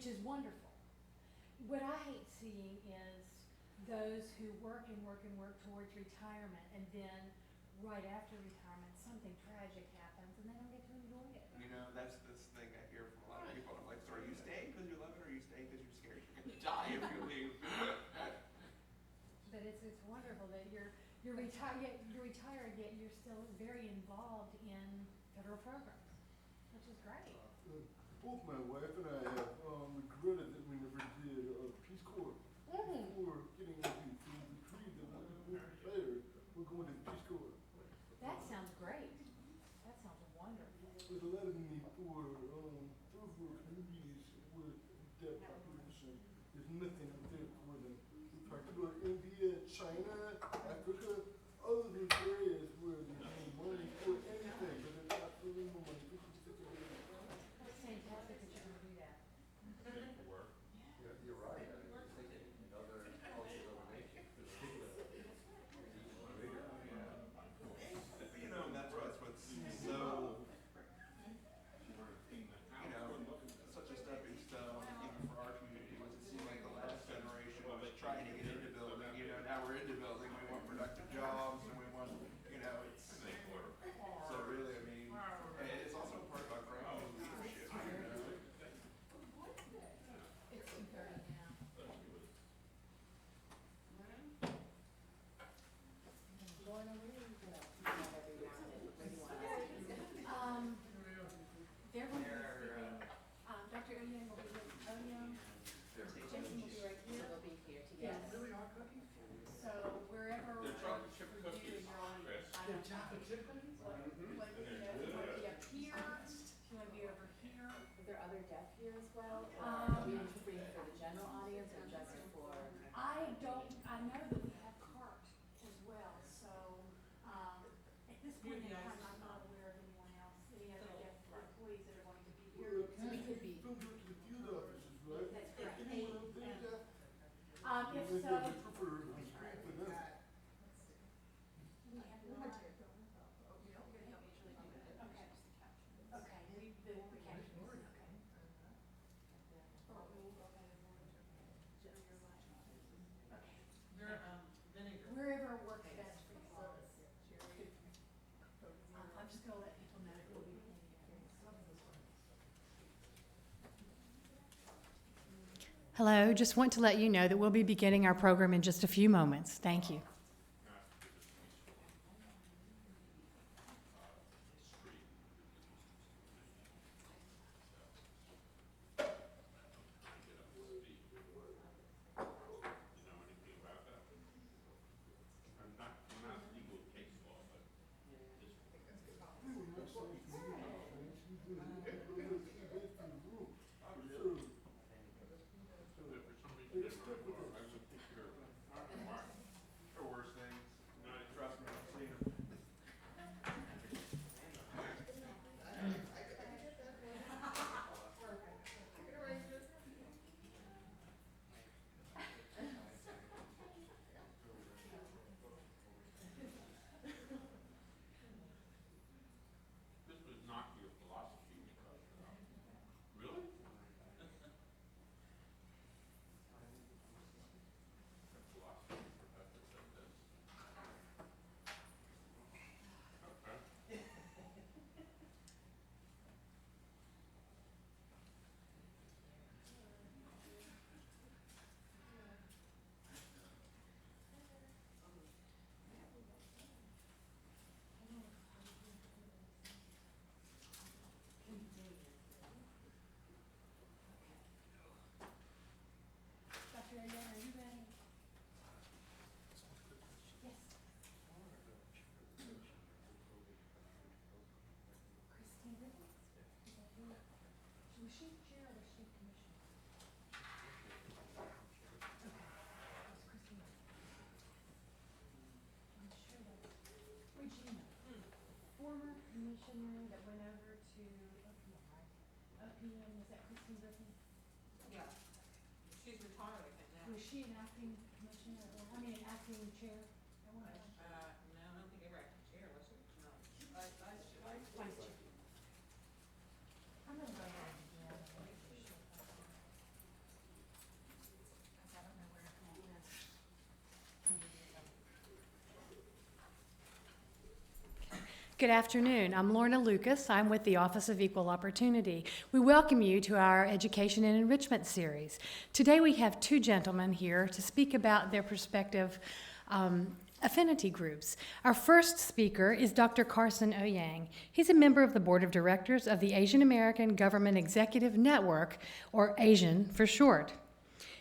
which is wonderful. What I hate seeing is those who work and work and work towards retirement, and then right after retirement, something tragic happens and they don't get to enjoy it. You know, that's this thing I hear from a lot of people. I'm like, so are you staying because you love it, or are you staying because you're scared you're going to die if you leave? But it's wonderful that you're retired, yet you're still very involved in federal programs, which is great. Both my wife and I have regretted that we never did Peace Corps. Before getting into the retreat that we're retired, we're going to the Peace Corps. That sounds great. That sounds wonderful. There's a lot of need for third world communities with deaf population. There's nothing out there for them. We talked about India, China, Africa, all of those areas where there's no money for anything, but there's absolutely no money. That's fantastic that you're going to do that. Yeah, you're right. I mean, just thinking in other cultures, other nations, there's people that are even bigger. But you know, that's what's so, you know, such a stepping stone even for our community was it seemed like the last generation was trying to get into building. You know, now we're into building. We want productive jobs, and we want, you know, it's so really. I mean, and it's also part about growing leadership. You know? It's 2:30 now. They're going to be speaking. Dr. Oyen will be with Oyen. Jason will be right here. We'll be here Yes. together. So wherever They're chocolate chip you cookies. and your audience, I They're don't know. chocolate chip cookies? If you want to be up here, if you want to be over here. Are there other deaf here as well? Or Um, are we free for the general audience or just for? I know that we have CART as well, so, at this point in time, I'm not aware of anyone else, any other deaf employees that are going to be here. Well, So we could be- filtered to the field offices, right? That's correct. Anyone out there deaf? If Maybe so, they prefer to be screened for them. we have not. Okay. Okay, the captions, okay. Or we will go ahead and okay. Wherever works best for you all. I'm just gonna let people know who will be playing it. Hello, just want to let you know that we'll be beginning our program in just a few moments. Thank you. For worse things. Trust me, I've seen them. This would knock your philosophy because, really? The philosophy professor said this. Okay. Dr. Oyen, are you ready? Yes. Christine Riddle? Is that who? Was she chair or was she commissioner? Okay. It's Christine. I'm sure that's Regina. Former commissioner that went over to OPM, right? OPM, is that Christine Riddle? Yeah, she's retired, I think now. Was she an acting commissioner, or, I mean, an acting chair? I wonder. No, I don't think ever acting chair, was she? No. Vice chair. Vice chair. I'm gonna go ahead and, yeah. Good afternoon. I'm Lorna Lucas. I'm with the Office of Equal Opportunity. We welcome you to our Education and Enrichment series. Today we have two gentlemen here to speak about their prospective affinity groups. Our first speaker is Dr. Carson Oyang. He's a member of the Board of Directors of the Asian American Government Executive Network, or ASIAN for short.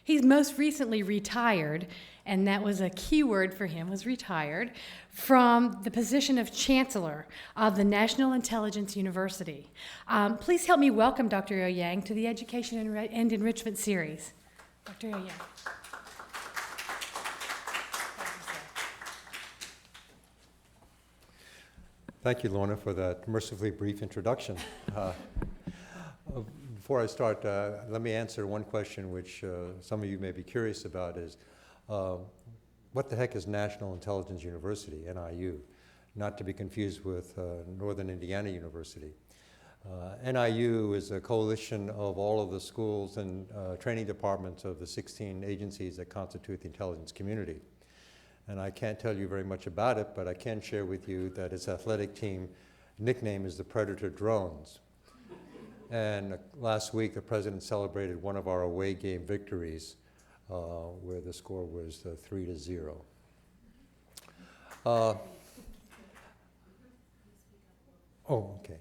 He's most recently retired, and that was a key word for him, was retired, from the position of Chancellor of the National Intelligence University. Please help me welcome Dr. Oyang to the Education and Enrichment series. Dr. Oyang. Thank you, Lorna, for that mercifully brief introduction. Before I start, let me answer one question which some of you may be curious about is, what the heck is National Intelligence University, NIU? Not to be confused with Northern Indiana University. NIU is a coalition of all of the schools and training departments of the 16 agencies that constitute the intelligence community. And I can't tell you very much about it, but I can share with you that its athletic team nickname is the Predator Drones. And last week, the president celebrated one of our away game victories, where the score was 3-0. Okay.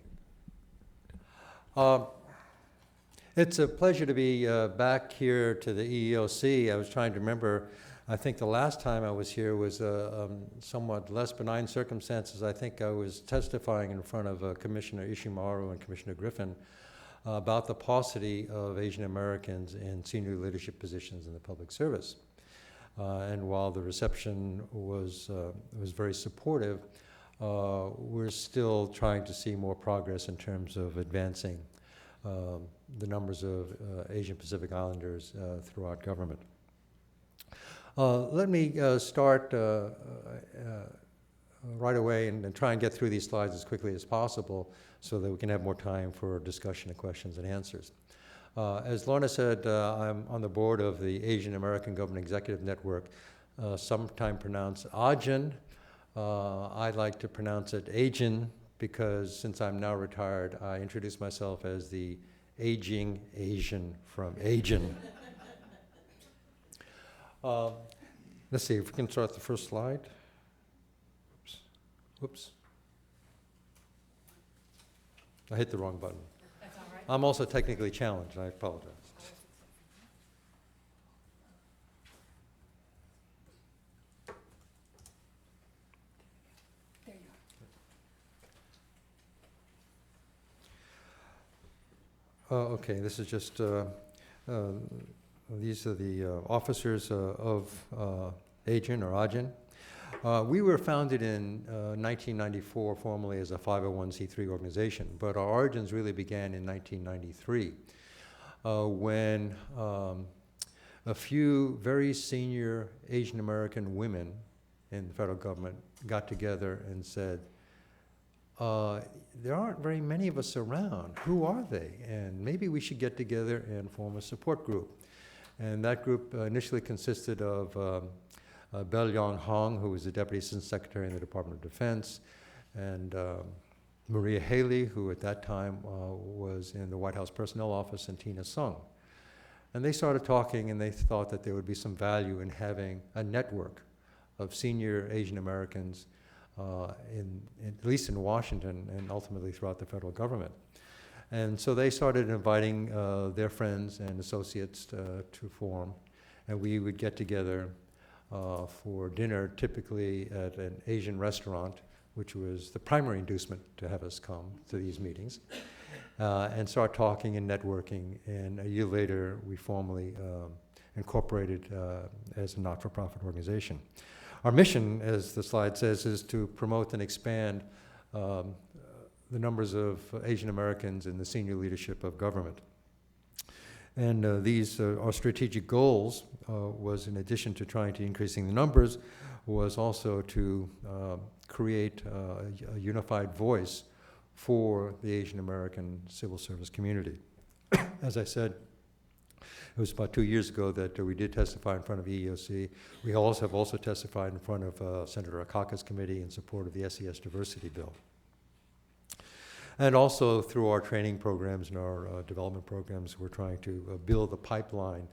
It's a pleasure to be back here to the EEOC. I was trying to remember, I think the last time I was here was somewhat less benign circumstances. I think I was testifying in front of Commissioner Ishimaru and Commissioner Griffin about the paucity of Asian Americans in senior leadership positions in the public service. And while the reception was very supportive, we're still trying to see more progress in terms of advancing the numbers of Asian Pacific Islanders throughout government. Let me start right away and try and get through these slides as quickly as possible so that we can have more time for discussion and questions and answers. As Lorna said, I'm on the board of the Asian American Government Executive Network, sometimes pronounced AJAN. I like to pronounce it AJAN because since I'm now retired, I introduce myself as the aging Asian from AJAN. Let's see if we can start the first slide. Whoops. I hit the wrong button. That's all right. I'm also technically challenged, I apologize. There you are. Okay, this is just, these are the officers of AJAN or AJAN. We were founded in 1994 formally as a 501c3 organization, but our origins really began in 1993 when a few very senior Asian American women in the federal government got together and said, there aren't very many of us around. Who are they? And maybe we should get together and form a support group. And that group initially consisted of Bell Yong Hong, who was the Deputy Assistant Secretary in the Department of Defense, and Maria Haley, who at that time was in the White House Personnel Office, and Tina Sung. And they started talking, and they thought that there would be some value in having a network of senior Asian Americans, at least in Washington, and ultimately throughout the federal government. And so they started inviting their friends and associates to form, and we would get together for dinner, typically at an Asian restaurant, which was the primary inducement to have us come to these meetings, and start talking and networking. And a year later, we formally incorporated as a not-for-profit organization. Our mission, as the slide says, is to promote and expand the numbers of Asian Americans in the senior leadership of government. And these our strategic goals was, in addition to trying to increasing the numbers, was also to create a unified voice for the Asian American civil service community. As I said, it was about 2 years ago that we did testify in front of EEOC. We have also testified in front of Senator Akaka's committee in support of the SES diversity bill. And also through our training programs and our development programs, we're trying to build a pipeline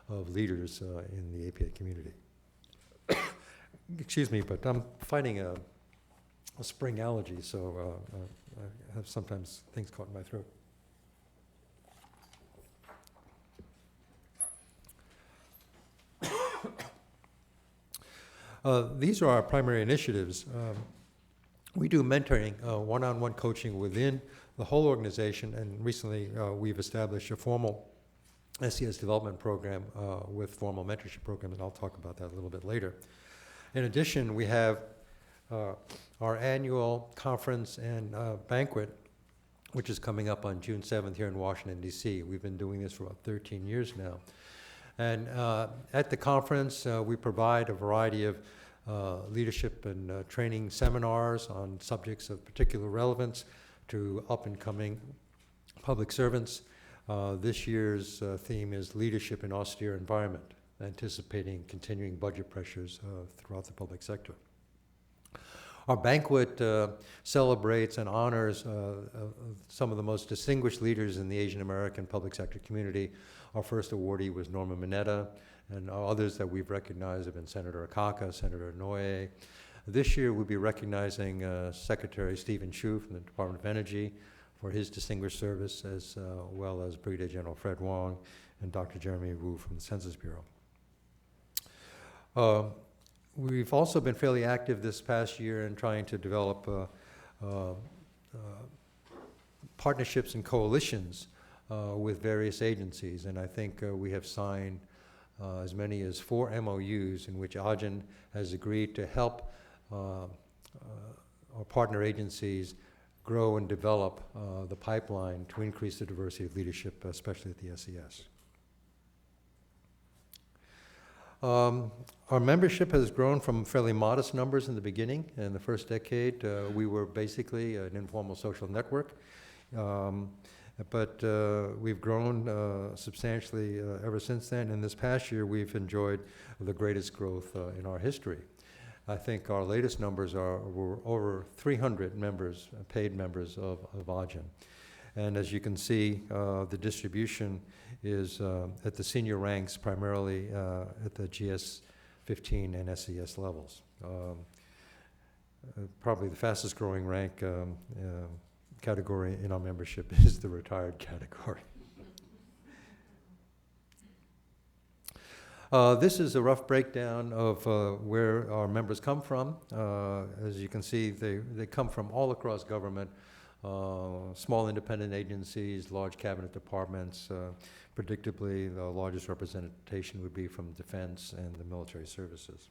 of leaders in the APA community. Excuse me, but I'm fighting a spring allergy, so I have sometimes things caught in my throat. These are our primary initiatives. We do mentoring, one-on-one coaching within the whole organization, and recently we've established a formal SES development program with formal mentorship program, and I'll talk about that a little bit later. In addition, we have our annual conference and banquet, which is coming up on June 7th here in Washington, D.C. We've been doing this for about 13 years now. And at the conference, we provide a variety of leadership and training seminars on subjects of particular relevance to up-and-coming public servants. This year's theme is Leadership in Austere Environment, anticipating continuing budget pressures throughout the public sector. Our banquet celebrates and honors some of the most distinguished leaders in the Asian American public sector community. Our first awardee was Norma Mineta, and others that we've recognized have been Senator Akaka, Senator Inouye. This year we'll be recognizing Secretary Stephen Chu from the Department of Energy for his distinguished service, as well as Brigadier General Fred Wong and Dr. Jeremy Wu from the Census Bureau. We've also been fairly active this past year in trying to develop partnerships and coalitions with various agencies, and I think we have signed as many as 4 MOUs in which AJAN has agreed to help our partner agencies grow and develop the pipeline to increase the diversity of leadership, especially at the SES. Our membership has grown from fairly modest numbers in the beginning. In the first decade, we were basically an informal social network. But we've grown substantially ever since then. And this past year, we've enjoyed the greatest growth in our history. I think our latest numbers were over 300 members, paid members of AJAN. And as you can see, the distribution is at the senior ranks, primarily at the GS 15 and SES levels. Probably the fastest growing rank category in our membership is the retired category. This is a rough breakdown of where our members come from. As you can see, they come from all across government, small independent agencies, large cabinet departments. Predictably, the largest representation would be from defense and the military services.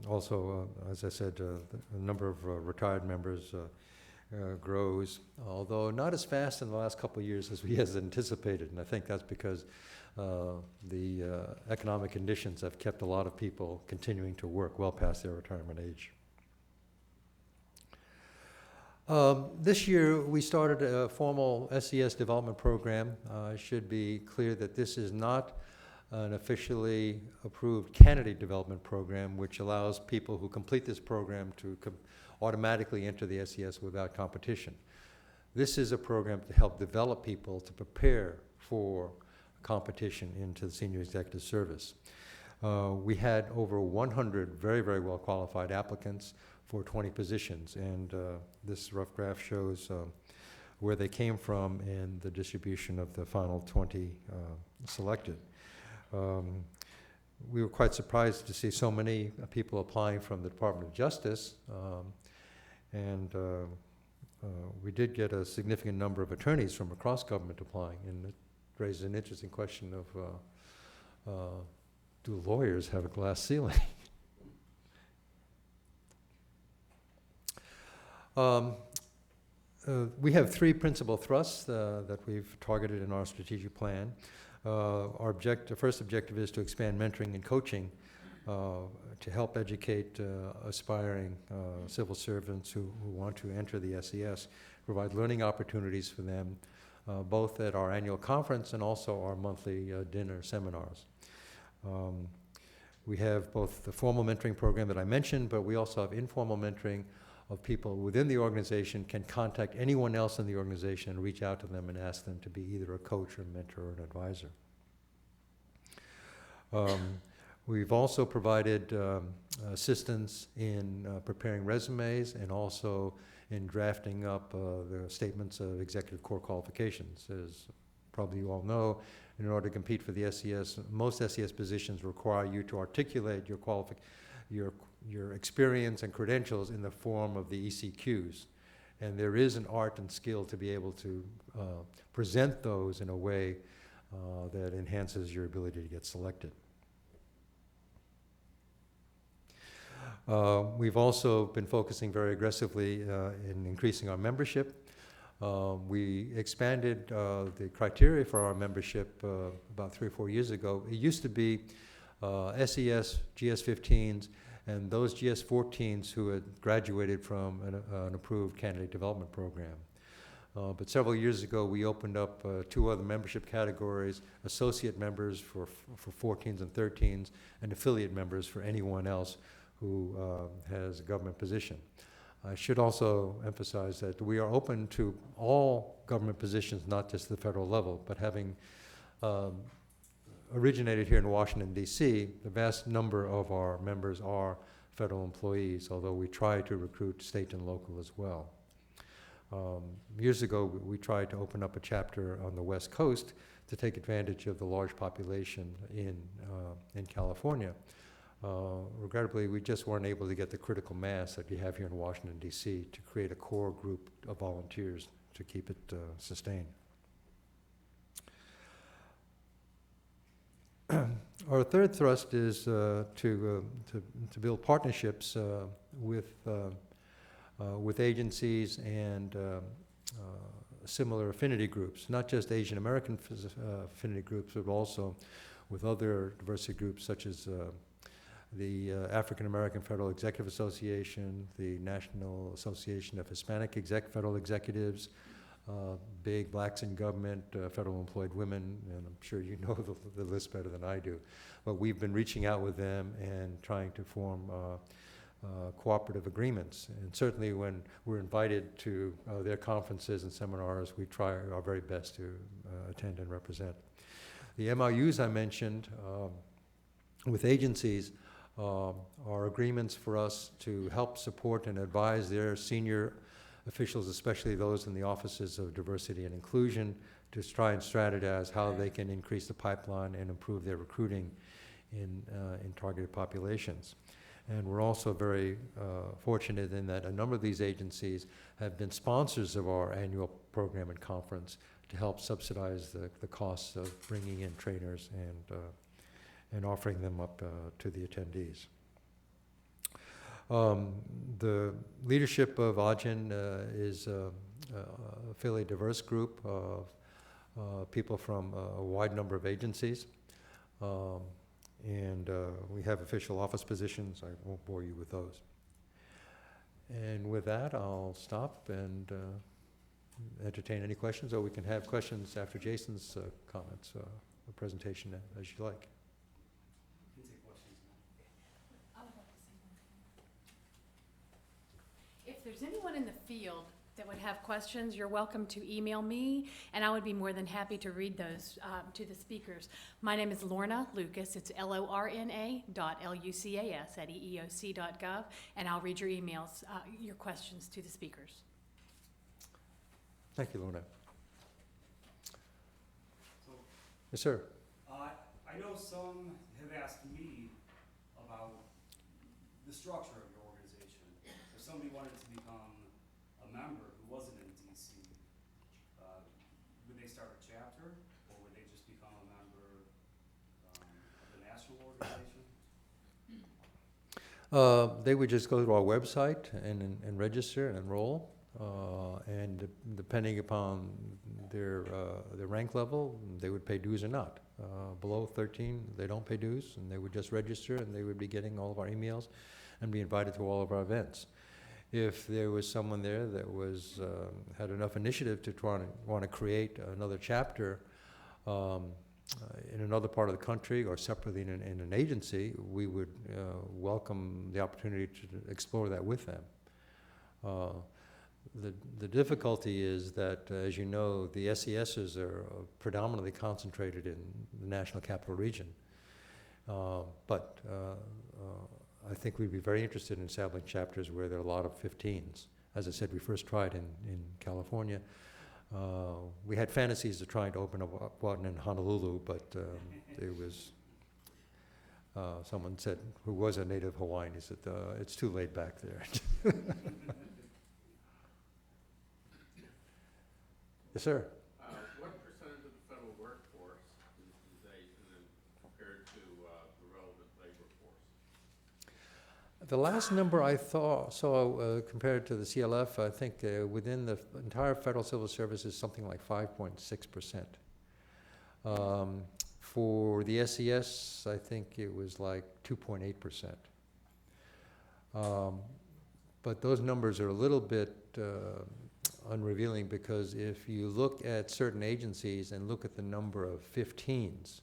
Also, as I said, the number of retired members grows, although not as fast in the last couple of years as we had anticipated. And I think that's because the economic conditions have kept a lot of people continuing to work well past their retirement age. This year, we started a formal SES development program. It should be clear that this is not an officially approved candidate development program, which allows people who complete this program to automatically enter the SES without competition. This is a program to help develop people to prepare for competition into the senior executive service. We had over 100 very, very well qualified applicants for 20 positions, and this rough graph shows where they came from and the distribution of the final 20 selected. We were quite surprised to see so many people applying from the Department of Justice, and we did get a significant number of attorneys from across government applying, and it raises an interesting question of do lawyers have a glass ceiling? We have 3 principal thrusts that we've targeted in our strategic plan. Our first objective is to expand mentoring and coaching to help educate aspiring civil servants who want to enter the SES, provide learning opportunities for them, both at our annual conference and also our monthly dinner seminars. We have both the formal mentoring program that I mentioned, but we also have informal mentoring of people within the organization can contact anyone else in the organization and reach out to them and ask them to be either a coach or mentor or an advisor. We've also provided assistance in preparing resumes and also in drafting up the statements of executive core qualifications. As probably you all know, in order to compete for the SES, most SES positions require you to articulate your experience and credentials in the form of the ECQs. And there is an art and skill to be able to present those in a way that enhances your ability to get selected. We've also been focusing very aggressively in increasing our membership. We expanded the criteria for our membership about 3 or 4 years ago. It used to be SES, GS-15s, and those GS-14s who had graduated from an approved candidate development program. But several years ago, we opened up 2 other membership categories: associate members for 14s and 13s, and affiliate members for anyone else who has a government position. I should also emphasize that we are open to all government positions, not just the federal level, but having originated here in Washington, D.C., the vast number of our members are federal employees, although we try to recruit state and local as well. Years ago, we tried to open up a chapter on the West Coast to take advantage of the large population in California. Regrettably, we just weren't able to get the critical mass that we have here in Washington, D.C. to create a core group of volunteers to keep it sustained. Our third thrust is to build partnerships with agencies and similar affinity groups, not just Asian American affinity groups, but also with other diversity groups such as the African American Federal Executive Association, the National Association of Hispanic Federal Executives, big blacks in government, federal employed women, and I'm sure you know the list better than I do. But we've been reaching out with them and trying to form cooperative agreements. And certainly when we're invited to their conferences and seminars, we try our very best to attend and represent. The MOUs I mentioned with agencies are agreements for us to help support and advise their senior officials, especially those in the offices of diversity and inclusion, to try and strategize how they can increase the pipeline and improve their recruiting in targeted populations. And we're also very fortunate in that a number of these agencies have been sponsors of our annual program and conference to help subsidize the costs of bringing in trainers and offering them up to the attendees. The leadership of AGEN is a fairly diverse group of people from a wide number of agencies. And we have official office positions. I won't bore you with those. And with that, I'll stop and entertain any questions, or we can have questions after Jason's comments or presentation, as you like. You can take questions now. I would like to say one thing. If there's anyone in the field that would have questions, you're welcome to email me, and I would be more than happy to read those to the speakers. My name is Lorna Lucas. It's LORNA.LUCAS@EEOC.gov, and I'll read your emails, your questions to the speakers. Thank you, Lorna. So, Yes, sir. I know some have asked me about the structure of your organization. If somebody wanted to become a member who wasn't in DC, would they start a chapter, or would they just become a member of the national organization? They would just go to our website and register and enroll. And depending upon their rank level, they would pay dues or not. Below 13, they don't pay dues, and they would just register, and they would be getting all of our emails and be invited to all of our events. If there was someone there that was had enough initiative to want to create another chapter in another part of the country or separately in an agency, we would welcome the opportunity to explore that with them. The difficulty is that, as you know, the SESs are predominantly concentrated in the National Capital Region. But I think we'd be very interested in establishing chapters where there are a lot of 15s. As I said, we first tried in California. We had fantasies of trying to open up one in Honolulu, but it was, someone said, who was a native Hawaiian, he said, it's too laid back there. Yes, sir. What percentage of the federal workforce is Asian compared to the relevant labor force? The last number I saw compared to the CLF, I think within the entire federal civil service is something like 5.6%. For the SES, I think it was like 2.8%. But those numbers are a little bit unrevealing, because if you look at certain agencies and look at the number of 15s,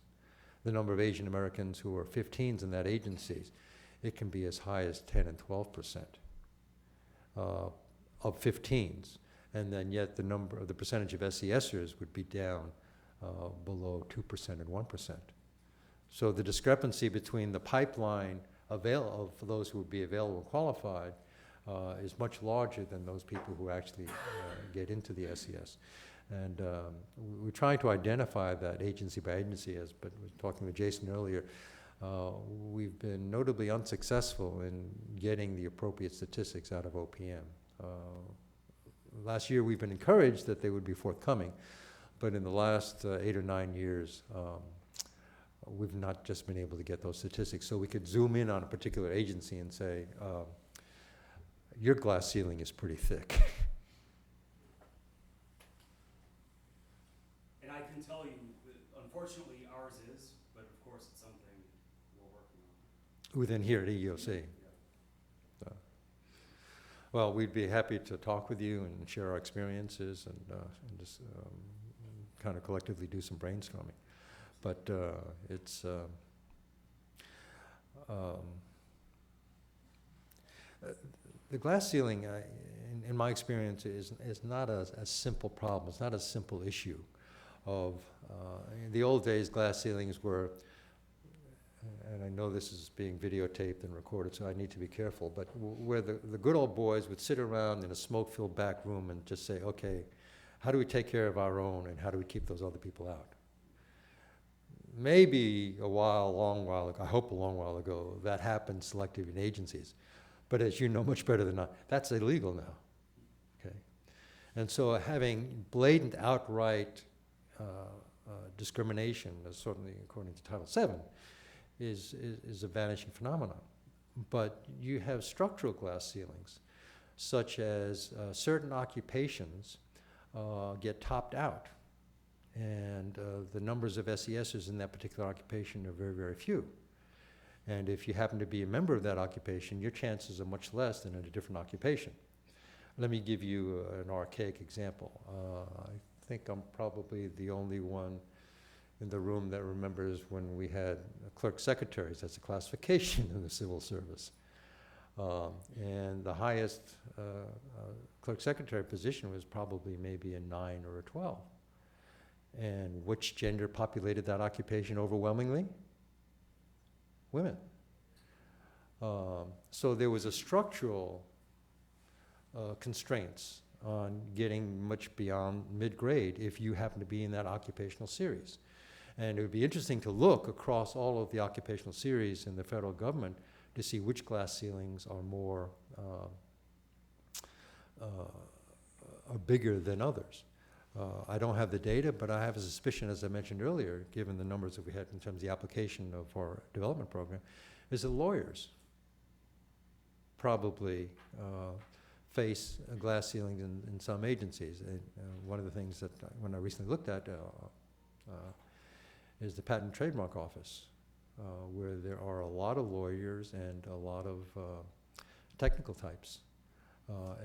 the number of Asian Americans who are 15s in that agencies, it can be as high as 10 and 12% of 15s. And then yet the percentage of SESers would be down below 2% and 1%. So the discrepancy between the pipeline of those who would be available and qualified is much larger than those people who actually get into the SES. And we're trying to identify that agency by agency, but we were talking with Jason earlier. We've been notably unsuccessful in getting the appropriate statistics out of OPM. Last year we've been encouraged that they would be forthcoming, but in the last 8 or 9 years, we've not just been able to get those statistics. So we could zoom in on a particular agency and say, your glass ceiling is pretty thick. And I can tell you, unfortunately, ours is, but of course it's something we're working on. Within here at EEOC. So, well, we'd be happy to talk with you and share our experiences and just kind of collectively do some brainstorming. But it's the glass ceiling, in my experience, is not a simple problem. It's not a simple issue. In the old days, glass ceilings were, and I know this is being videotaped and recorded, so I need to be careful, but where the good old boys would sit around in a smoke-filled back room and just say, okay, how do we take care of our own and how do we keep those other people out? Maybe a long while ago, I hope a long while ago, that happened selectively in agencies. But as you know much better than I, that's illegal now, okay? And so having blatant, outright discrimination, certainly according to Title VII, is a vanishing phenomenon. But you have structural glass ceilings, such as certain occupations get topped out. And the numbers of SESers in that particular occupation are very, very few. And if you happen to be a member of that occupation, your chances are much less than in a different occupation. Let me give you an archaic example. I think I'm probably the only one in the room that remembers when we had clerk secretaries. That's a classification in the civil service. And the highest clerk secretary position was probably maybe a 9 or a 12. And which gender populated that occupation overwhelmingly? Women. So there was a structural constraints on getting much beyond mid-grade if you happen to be in that occupational series. And it would be interesting to look across all of the occupational series in the federal government to see which glass ceilings are more are bigger than others. I don't have the data, but I have a suspicion, as I mentioned earlier, given the numbers that we had in terms of the application of our development program, is that lawyers probably face glass ceilings in some agencies. And, one of the things that when I recently looked at is the Patent and Trademark Office, where there are a lot of lawyers and a lot of technical types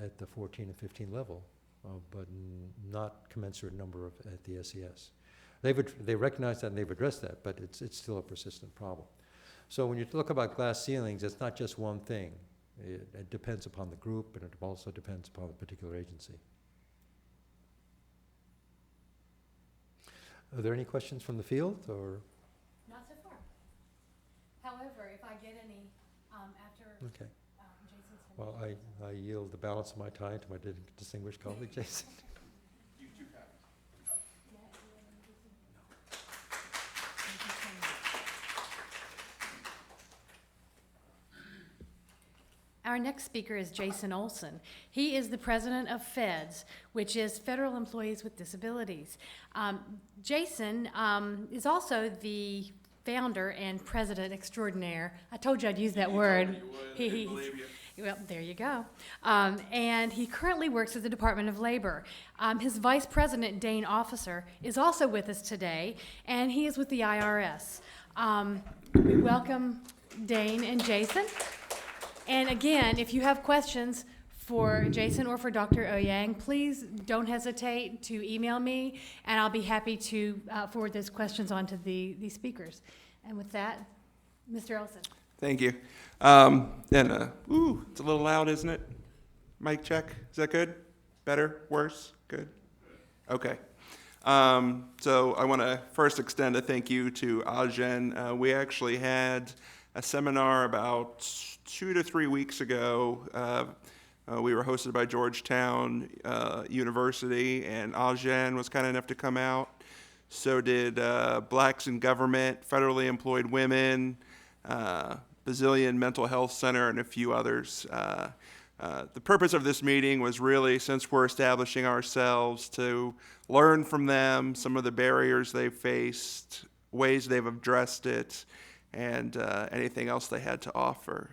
at the 14 and 15 level. But not commensurate number at the SES. They recognize that and they've addressed that, but it's still a persistent problem. So when you look about glass ceilings, it's not just one thing. It depends upon the group, and it also depends upon the particular agency. Are there any questions from the field, or? Not so far. However, if I get any, after, Okay. Jason's finished. Well, I yield the balance of my time to my distinguished colleague, Jason. You two have. Yeah, Thank you so much. Our next speaker is Jason Olsen. He is the president of FEDS, which is Federal Employees with Disabilities. Jason is also the founder and president extraordinaire. I told you I'd use that word. You would, I believe you. Well, there you go. And he currently works at the Department of Labor. His vice president, Dane Officer, is also with us today, and he is with the IRS. We welcome Dane and Jason. And again, if you have questions for Jason or for Dr. Oyang, please don't hesitate to email me, and I'll be happy to forward those questions on to the speakers. And with that, Mr. Olsen. Thank you. It's a little loud, isn't it? Mic check. Is that good? Better? Worse? Good? Okay. So I want to first extend a thank you to Olsen. We actually had a seminar about 2 to 3 weeks ago. We were hosted by Georgetown University, and Olsen was kind enough to come out. So did Blacks in Government, Federally Employed Women, Basilian Mental Health Center, and a few others. The purpose of this meeting was really, since we're establishing ourselves, to learn from them some of the barriers they've faced, ways they've addressed it, and anything else they had to offer.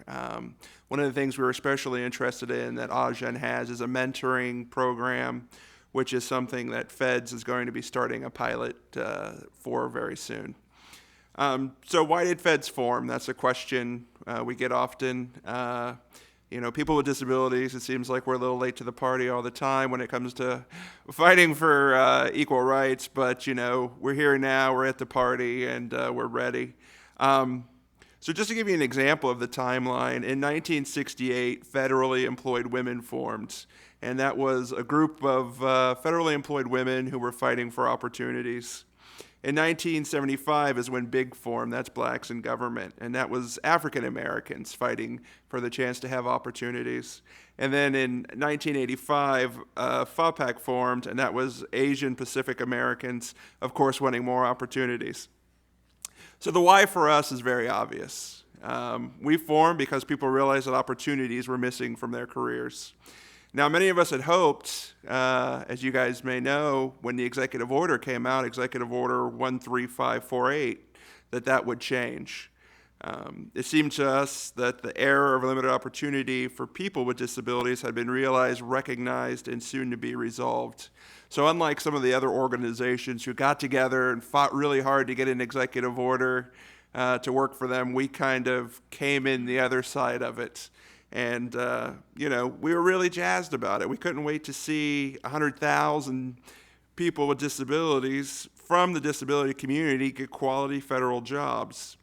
One of the things we were especially interested in that Olsen has is a mentoring program, which is something that FEDS is going to be starting a pilot for very soon. So why did FEDS form? That's a question we get often. People with disabilities, it seems like we're a little late to the party all the time when it comes to fighting for equal rights, but we're here now, we're at the party, and we're ready. So just to give you an example of the timeline, in 1968, Federally Employed Women formed, and that was a group of federally employed women who were fighting for opportunities. In 1975 is when BIG formed, that's Blacks in Government, and that was African Americans fighting for the chance to have opportunities. And then in 1985, FAPAC formed, and that was Asian Pacific Americans, of course, wanting more opportunities. So the why for us is very obvious. We formed because people realized that opportunities were missing from their careers. Now, many of us had hoped, as you guys may know, when the executive order came out, Executive Order 13548, that would change. It seemed to us that the era of limited opportunity for people with disabilities had been realized, recognized, and soon to be resolved. So unlike some of the other organizations who got together and fought really hard to get an executive order to work for them, we kind of came in the other side of it. And, we were really jazzed about it. We couldn't wait to see 100,000 people with disabilities from the disability community get quality federal jobs.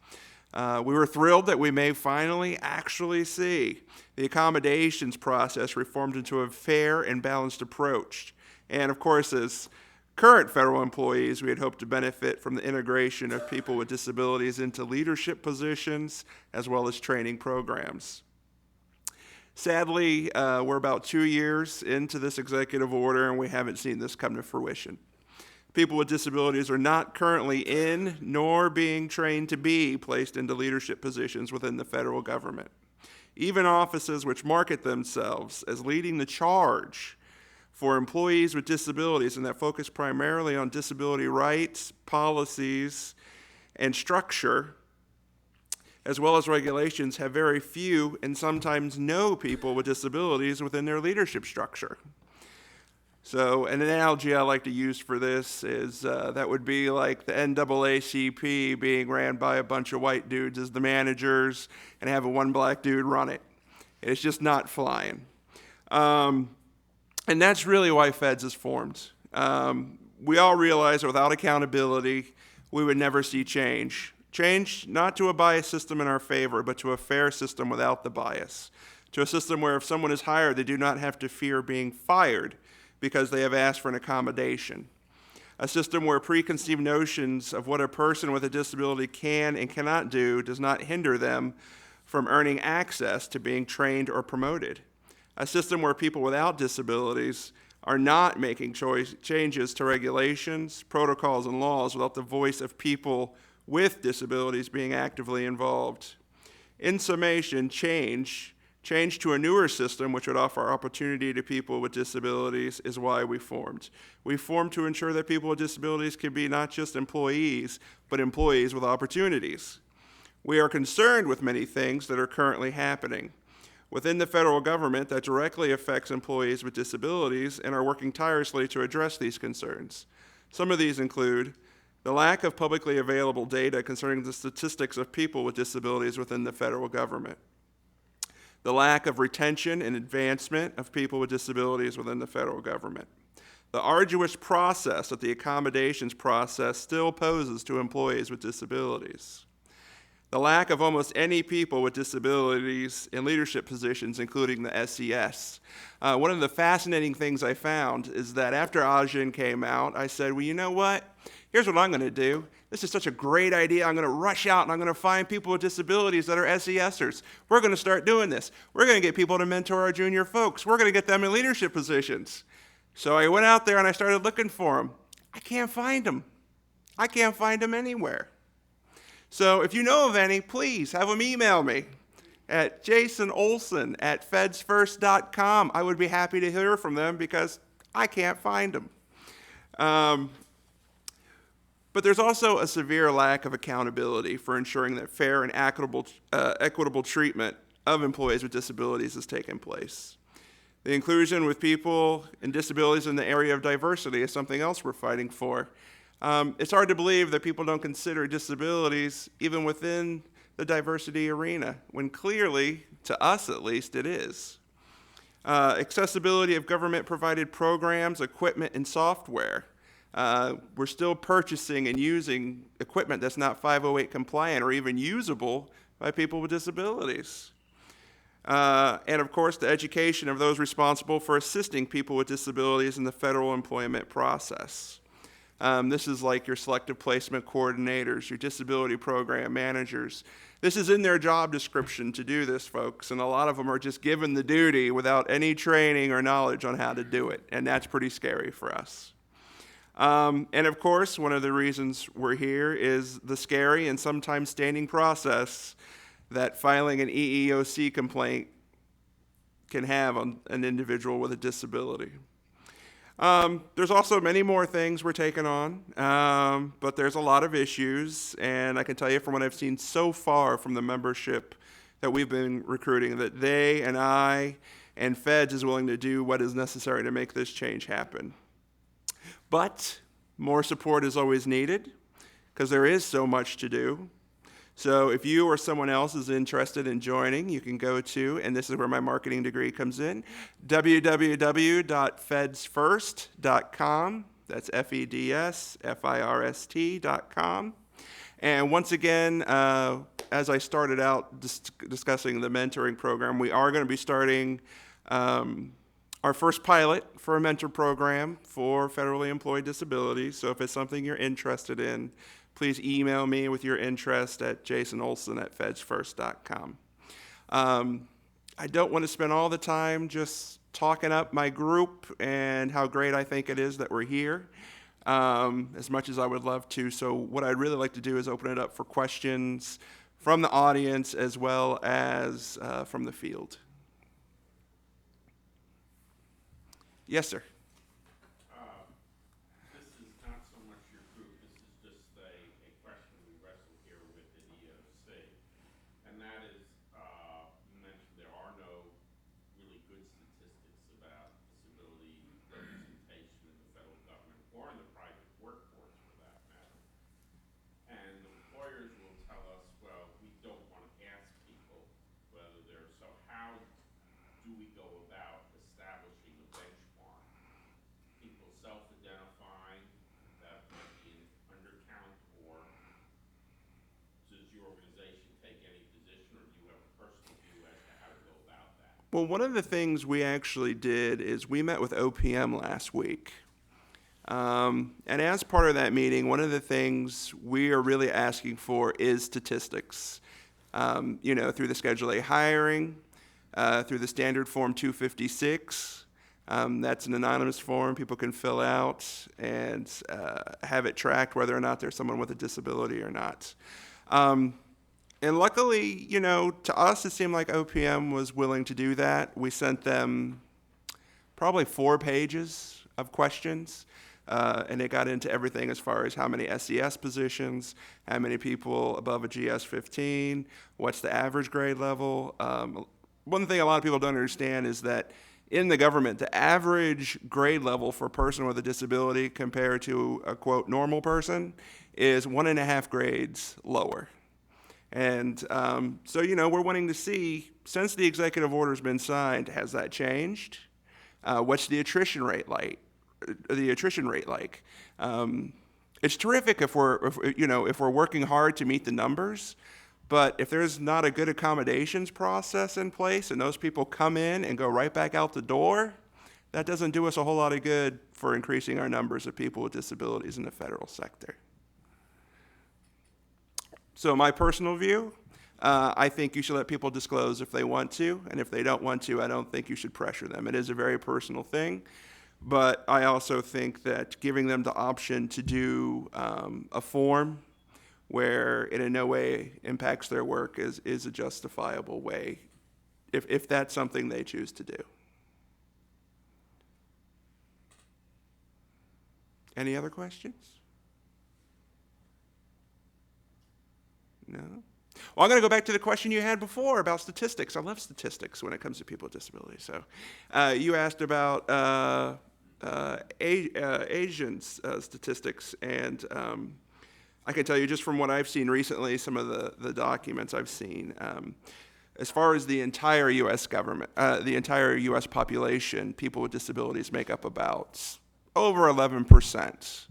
We were thrilled that we may finally actually see the accommodations process reformed into a fair and balanced approach. And of course, as current federal employees, we had hoped to benefit from the integration of people with disabilities into leadership positions as well as training programs. Sadly, we're about 2 years into this executive order, and we haven't seen this come to fruition. People with disabilities are not currently in nor being trained to be placed into leadership positions within the federal government. Even offices which market themselves as leading the charge for employees with disabilities and that focus primarily on disability rights, policies, and structure, as well as regulations, have very few and sometimes no people with disabilities within their leadership structure. So an analogy I like to use for this is that would be like the NAACP being ran by a bunch of white dudes as the managers and having one black dude run it. It's just not flying. And that's really why FEDS is formed. We all realize that without accountability, we would never see change. Change not to a biased system in our favor, but to a fair system without the bias. to a system where if someone is hired, they do not have to fear being fired because they have asked for an accommodation. A system where preconceived notions of what a person with a disability can and cannot do does not hinder them from earning access to being trained or promoted. A system where people without disabilities are not making changes to regulations, protocols, and laws without the voice of people with disabilities being actively involved. In summation, change to a newer system which would offer opportunity to people with disabilities is why we formed. We formed to ensure that people with disabilities can be not just employees, but employees with opportunities. We are concerned with many things that are currently happening within the federal government that directly affects employees with disabilities and are working tirelessly to address these concerns. Some of these include the lack of publicly available data concerning the statistics of people with disabilities within the federal government, the lack of retention and advancement of people with disabilities within the federal government, the arduous process that the accommodations process still poses to employees with disabilities, the lack of almost any people with disabilities in leadership positions, including the SES. One of the fascinating things I found is that after Ajin came out, I said, well, you know what? Here's what I'm going to do. This is such a great idea. I'm going to rush out and I'm going to find people with disabilities that are SESers. We're going to start doing this. We're going to get people to mentor our junior folks. We're going to get them in leadership positions. So I went out there and I started looking for them. I can't find them. I can't find them anywhere. So if you know of any, please have them email me at jasonolsen@fedsfirst.com. I would be happy to hear from them because I can't find them. But there's also a severe lack of accountability for ensuring that fair and equitable treatment of employees with disabilities is taking place. The inclusion with people and disabilities in the area of diversity is something else we're fighting for. It's hard to believe that people don't consider disabilities even within the diversity arena, when clearly, to us at least, it is. Accessibility of government-provided programs, equipment, and software. We're still purchasing and using equipment that's not 508 compliant or even usable by people with disabilities. And of course, the education of those responsible for assisting people with disabilities in the federal employment process. This is like your selective placement coordinators, your disability program managers. This is in their job description to do this, folks, and a lot of them are just given the duty without any training or knowledge on how to do it, and that's pretty scary for us. And of course, one of the reasons we're here is the scary and sometimes standing process that filing an EEOC complaint can have on an individual with a disability. There's also many more things we're taking on, but there's a lot of issues, and I can tell you from what I've seen so far from the membership that we've been recruiting that they and I and Feds is willing to do what is necessary to make this change happen. But more support is always needed because there is so much to do. So if you or someone else is interested in joining, you can go to, and this is where my marketing degree comes in, www.fedsfirst.com. That's FEDSFIRST.com. And once again, as I started out discussing the mentoring program, we are going to be starting our first pilot for a mentor program for federally employed disabilities. So if it's something you're interested in, please email me with your interest at jasonolsen@fedsfirst.com. I don't want to spend all the time just talking up my group and how great I think it is that we're here, as much as I would love to. So what I'd really like to do is open it up for questions from the audience as well as from the field. Yes, sir. This is not so much your group, this is just a question we wrestle here with the EEOC. And that is, you mentioned there are no really good statistics about disability representation in the federal government or in the private workforce for that matter. And employers will tell us, well, we don't want to ask people whether they're, so how do we go about establishing a benchmark? People self-identifying, that might be an undercount, or does your organization take any position, or do you have a personal view as to how to go about that? Well, one of the things we actually did is we met with OPM last week. And as part of that meeting, one of the things we are really asking for is statistics. Through the Schedule A hiring, through the standard form 256. That's an anonymous form people can fill out and have it tracked whether or not there's someone with a disability or not. And luckily, to us, it seemed like OPM was willing to do that. We sent them probably 4 pages of questions, and it got into everything as far as how many SES positions, how many people above a GS-15, what's the average grade level. One thing a lot of people don't understand is that in the government, the average grade level for a person with a disability compared to a, quote, normal person is 1.5 grades lower. And so, we're wanting to see, since the executive order's been signed, has that changed? What's the attrition rate like? It's terrific if we're working hard to meet the numbers, but if there's not a good accommodations process in place and those people come in and go right back out the door, that doesn't do us a whole lot of good for increasing our numbers of people with disabilities in the federal sector. So my personal view, I think you should let people disclose if they want to, and if they don't want to, I don't think you should pressure them. It is a very personal thing, but I also think that giving them the option to do a form where it in no way impacts their work is a justifiable way, if that's something they choose to do. Any other questions? No? Well, I'm going to go back to the question you had before about statistics. I love statistics when it comes to people with disabilities. So you asked about Asians statistics, and I can tell you just from what I've seen recently, some of the documents I've seen, as far as the entire U.S. government, the entire U.S. population, people with disabilities make up about over 11%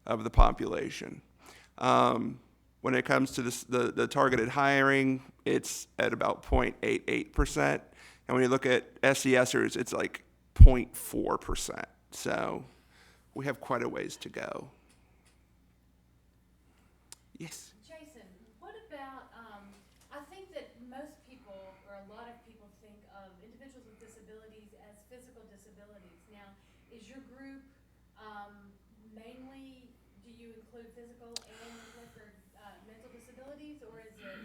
of the population. When it comes to the targeted hiring, it's at about 0.88%. And when you look at SESers, it's like 0.4%. So we have quite a ways to go. Yes? Jason, what about, I think that most people, or a lot of people, think of individuals with disabilities as physical disabilities. Now, is your group mainly, do you include physical and mental disabilities, or is it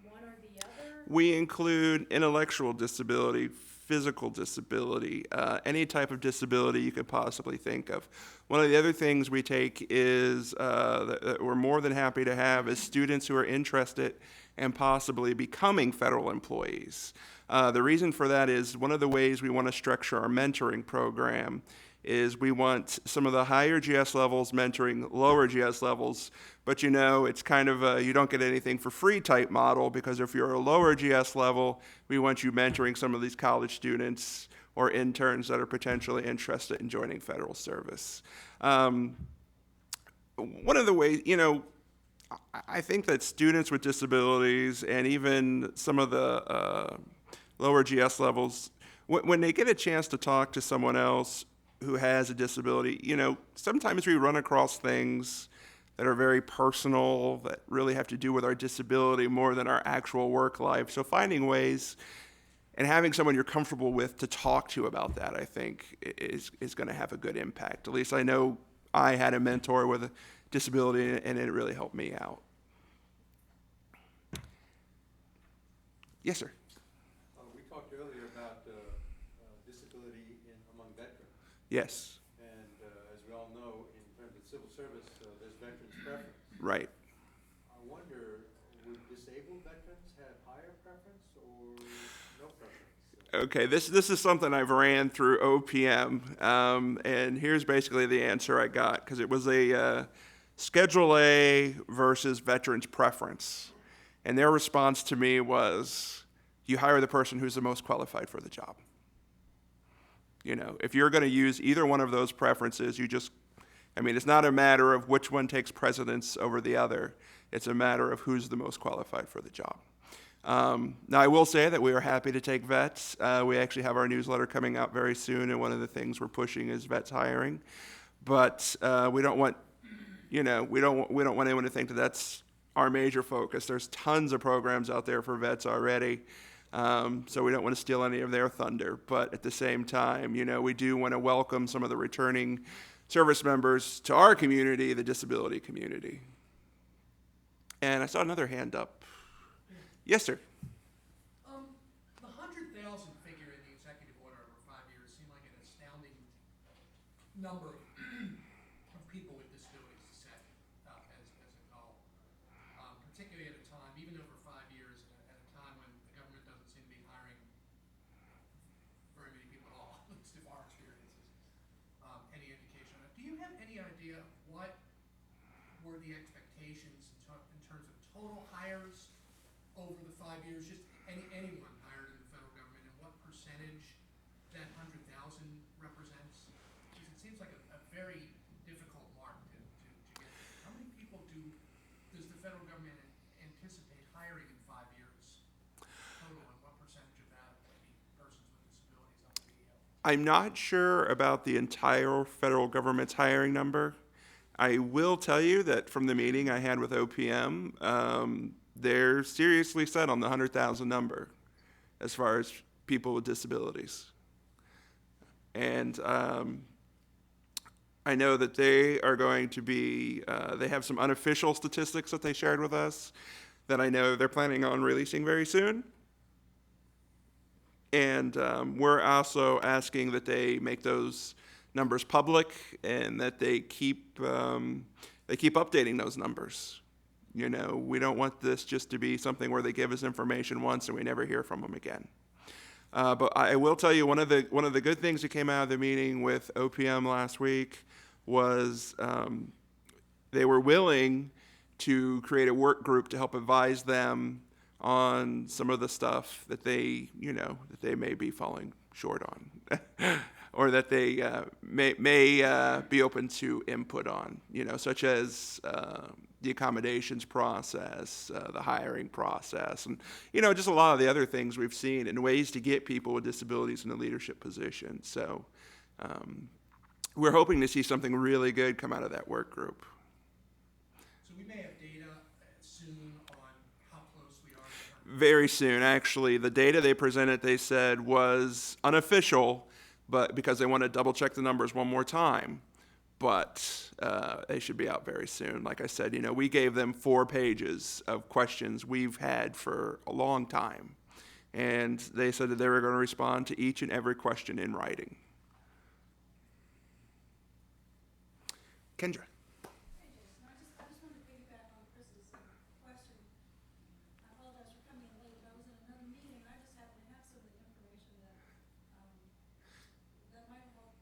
one or the other? We include intellectual disability, physical disability, any type of disability you could possibly think of. One of the other things we take is that we're more than happy to have is students who are interested in possibly becoming federal employees. The reason for that is one of the ways we want to structure our mentoring program is we want some of the higher GS levels mentoring lower GS levels, but it's kind of a you don't get anything for free type model, because if you're a lower GS level, we want you mentoring some of these college students or interns that are potentially interested in joining federal service. One of the ways, I think that students with disabilities and even some of the lower GS levels, when they get a chance to talk to someone else who has a disability, sometimes we run across things that are very personal, that really have to do with our disability more than our actual work life. So finding ways and having someone you're comfortable with to talk to about that, I think, is going to have a good impact. At least I know I had a mentor with a disability, and it really helped me out. Yes, sir. We talked earlier about disability among veterans. Yes. And as we all know, in terms of civil service, there's veterans' preference. Right. I wonder, would disabled veterans have higher preference or no preference? Okay, this is something I've ran through OPM, and here's basically the answer I got, because it was a Schedule A versus veterans' preference. And their response to me was, you hire the person who's the most qualified for the job. If you're going to use either one of those preferences, it's not a matter of which one takes precedence over the other. It's a matter of who's the most qualified for the job. Now, I will say that we are happy to take vets. We actually have our newsletter coming out very soon, and one of the things we're pushing is vets hiring. But we don't want, we don't want anyone to think that that's our major focus. There's tons of programs out there for vets already, so we don't want to steal any of their thunder. But at the same time, we do want to welcome some of the returning service members to our community, the disability community. And I saw another hand up. Yes, sir. The 100,000 figure in the executive order over 5 years seemed like an astounding number of people with disabilities to set as a goal, particularly at a time, even over 5 years, at a time when the government doesn't seem to be hiring very many people at all, at least if our experience is any indication of it. Do you have any idea of what were the expectations in terms of total hires over the 5 years, just anyone hired in the federal government, and what percentage that 100,000 represents? Because it seems like a very difficult mark to get. How many people does the federal government anticipate hiring in 5 years total, and what percentage of that would be persons with disabilities on the EEO? I'm not sure about the entire federal government's hiring number. I will tell you that from the meeting I had with OPM, they're seriously set on the 100,000 number as far as people with disabilities. And I know that they are going to be, they have some unofficial statistics that they shared with us that I know they're planning on releasing very soon. And we're also asking that they make those numbers public and that they keep updating those numbers. We don't want this just to be something where they give us information once and we never hear from them again. But I will tell you, one of the good things that came out of the meeting with OPM last week was they were willing to create a work group to help advise them on some of the stuff that they may be falling short on, or that they may be open to input on, such as the accommodations process, the hiring process, and just a lot of the other things we've seen and ways to get people with disabilities in a leadership position. So we're hoping to see something really good come out of that work group. So we may have data soon on how close we are to Very soon, actually. The data they presented, they said, was unofficial, but because they want to double check the numbers one more time. But they should be out very soon. Like I said, we gave them 4 pages of questions we've had for a long time. And they said that they were going to respond to each and every question in writing. Kendra. Hey, Jason, I just wanted to piggyback on Chris's question. I apologize for coming in late, but I was in another meeting, and I just happened to have some of the information that might help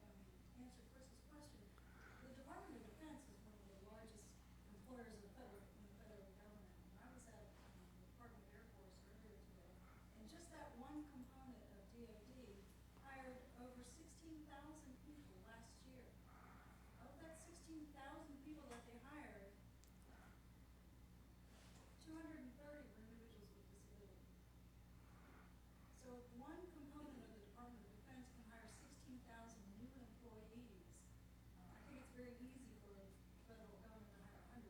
answer Chris's question. The Department of Defense is one of the largest employers in the federal government. And I was at the Department of Air Force earlier today, and just that one component of DoD hired over 16,000 people last year. Of that 16,000 people that they hired, 230 were individuals with disabilities. So if one component of the Department of Defense can hire 16,000 new employees, I think it's very easy for the federal government to hire 100,000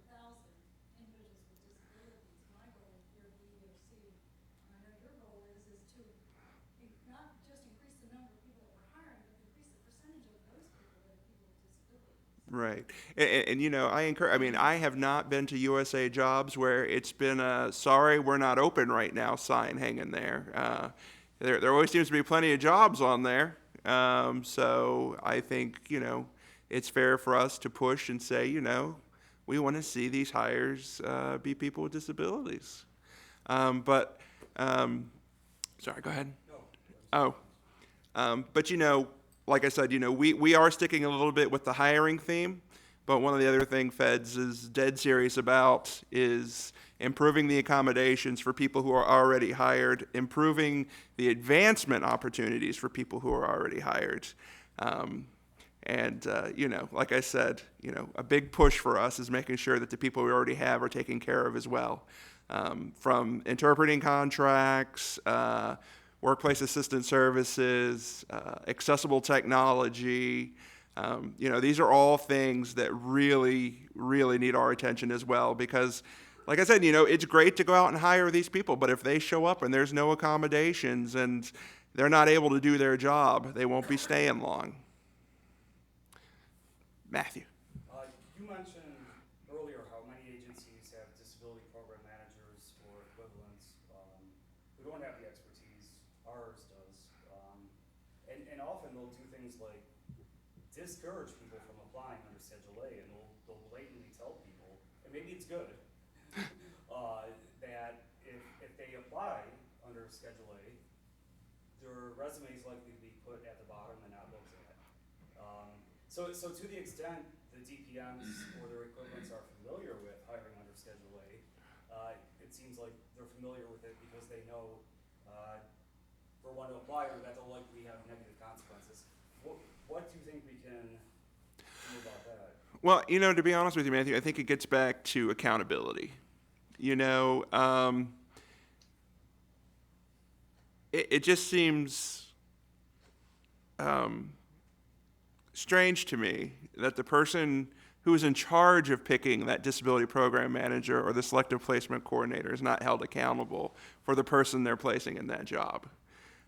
individuals with disabilities. My goal here at the EEOC, and I know your goal is to not just increase the number of people that we're hiring, but increase the percentage of those people that are people with disabilities. Right. And I have not been to USA Jobs where it's been a, sorry, we're not open right now sign hanging there. There always seems to be plenty of jobs on there. So I think, it's fair for us to push and say, we want to see these hires be people with disabilities. Sorry, go ahead. No. But like I said, we are sticking a little bit with the hiring theme, but one of the other things Feds is dead serious about is improving the accommodations for people who are already hired, improving the advancement opportunities for people who are already hired. Like I said, a big push for us is making sure that the people we already have are taken care of as well. from interpreting contracts, workplace assistance services, accessible technology. These are all things that really, really need our attention as well, because like I said, it's great to go out and hire these people, but if they show up and there's no accommodations and they're not able to do their job, they won't be staying long. Matthew. You mentioned earlier how many agencies have disability program managers or equivalents who don't have the expertise ours does. And often they'll do things like discourage people from applying under Schedule A, and they'll blatantly tell people, and maybe it's good, that if they apply under Schedule A, their resume is likely to be put at the bottom and not looked at. So to the extent the DPMs or their equivalents are familiar with hiring under Schedule A, it seems like they're familiar with it because they know for one to apply or that they'll likely have negative consequences. What do you think we can do about that? Well, to be honest with you, Matthew, I think it gets back to accountability. It just seems strange to me that the person who is in charge of picking that disability program manager or the selective placement coordinator is not held accountable for the person they're placing in that job.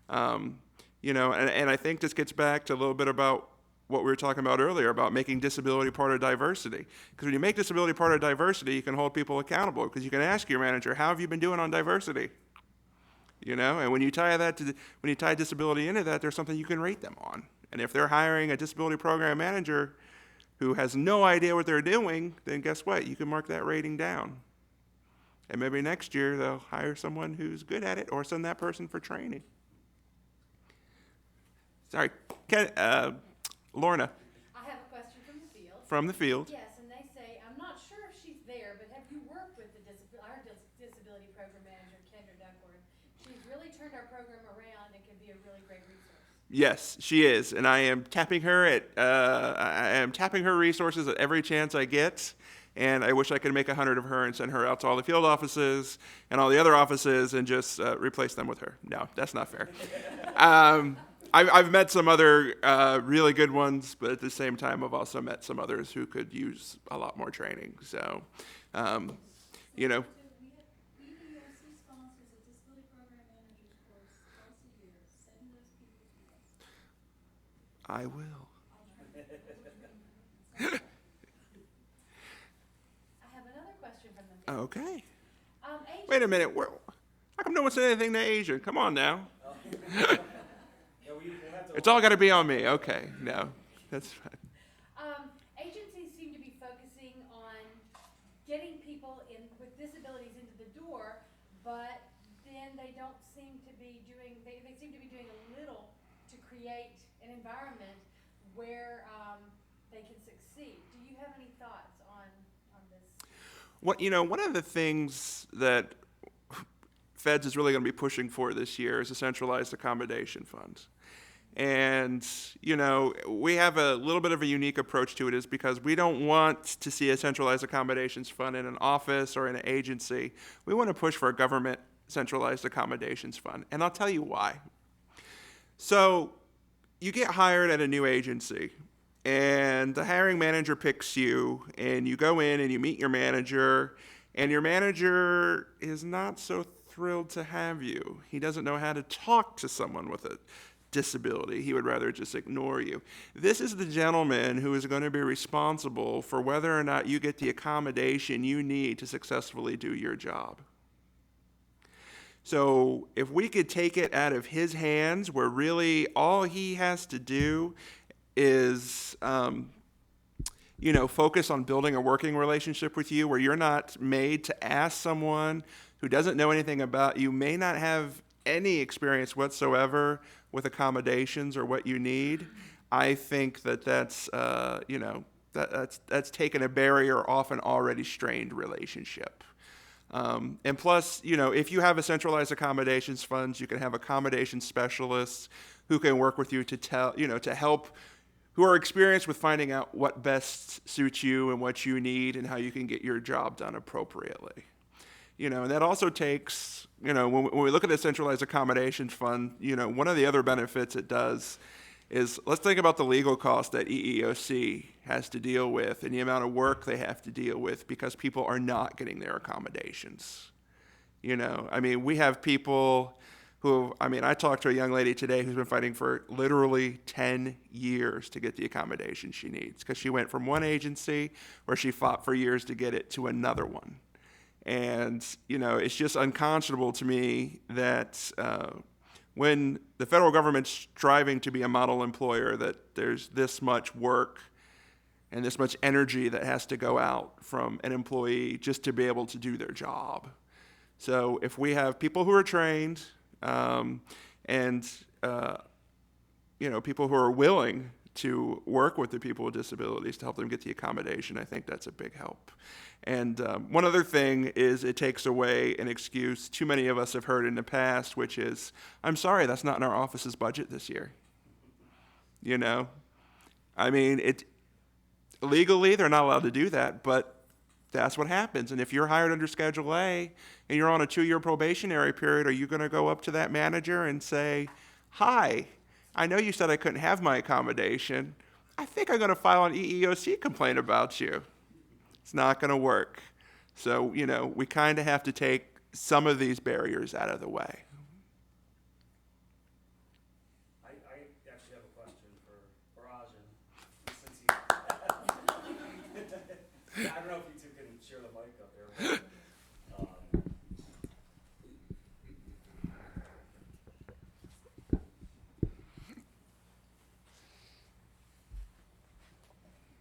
And I think this gets back to a little bit about what we were talking about earlier about making disability part of diversity. Because when you make disability part of diversity, you can hold people accountable, because you can ask your manager, how have you been doing on diversity? And when you tie disability into that, there's something you can rate them on. And if they're hiring a disability program manager who has no idea what they're doing, then guess what? You can mark that rating down. And maybe next year they'll hire someone who's good at it or send that person for training. Sorry, Lorna. I have a question from the field. From the field. Yes, and they say, I'm not sure if she's there, but have you worked with our disability program manager, Kendra Duckworth? She's really turned our program around and can be a really great resource. Yes, she is, and I am tapping her resources at every chance I get. And I wish I could make 100 of her and send her out to all the field offices and all the other offices and just replace them with her. No, that's not fair. I've met some other really good ones, but at the same time, I've also met some others who could use a lot more training. So, EEOC sponsors a disability program managers course twice a year. Send those people to us. I will. I have another question from the field. Okay. Wait a minute. How come no one said anything to Asian? Come on now. It's all got to be on me. Okay. No, that's fine. Agencies seem to be focusing on getting people with disabilities into the door, but then they don't seem to be doing, they seem to be doing a little to create an environment where they can succeed. Do you have any thoughts on this? One of the things that Feds is really going to be pushing for this year is a centralized accommodation fund. And, we have a little bit of a unique approach to it, is because we don't want to see a centralized accommodations fund in an office or in an agency. We want to push for a government centralized accommodations fund. And I'll tell you why. So you get hired at a new agency, and the hiring manager picks you, and you go in and you meet your manager, and your manager is not so thrilled to have you. He doesn't know how to talk to someone with a disability. He would rather just ignore you. This is the gentleman who is going to be responsible for whether or not you get the accommodation you need to successfully do your job. So if we could take it out of his hands, where really all he has to do is focus on building a working relationship with you, where you're not made to ask someone who doesn't know anything about you, may not have any experience whatsoever with accommodations or what you need. I think that's taken a barrier off an already strained relationship. And plus, if you have a centralized accommodations fund, you can have accommodation specialists who can work with you to help, who are experienced with finding out what best suits you and what you need and how you can get your job done appropriately. And that also takes, when we look at the centralized accommodations fund, one of the other benefits it does is, let's think about the legal cost that EEOC has to deal with and the amount of work they have to deal with because people are not getting their accommodations. We have people who, I talked to a young lady today who's been fighting for literally 10 years to get the accommodation she needs because she went from one agency where she fought for years to get it to another one. And, it's just unconscionable to me that when the federal government's striving to be a model employer, that there's this much work and this much energy that has to go out from an employee just to be able to do their job. So if we have people who are trained and people who are willing to work with the people with disabilities to help them get the accommodation, I think that's a big help. And one other thing is it takes away an excuse too many of us have heard in the past, which is, I'm sorry, that's not in our office's budget this year. Legally, they're not allowed to do that, but that's what happens. And if you're hired under Schedule A and you're on a 2-year probationary period, are you going to go up to that manager and say, hi, I know you said I couldn't have my accommodation. I think I'm going to file an EEOC complaint about you. It's not going to work. So, we kind of have to take some of these barriers out of the way. I actually have a question for Rajan. Since I don't know if you two can share the mic up there.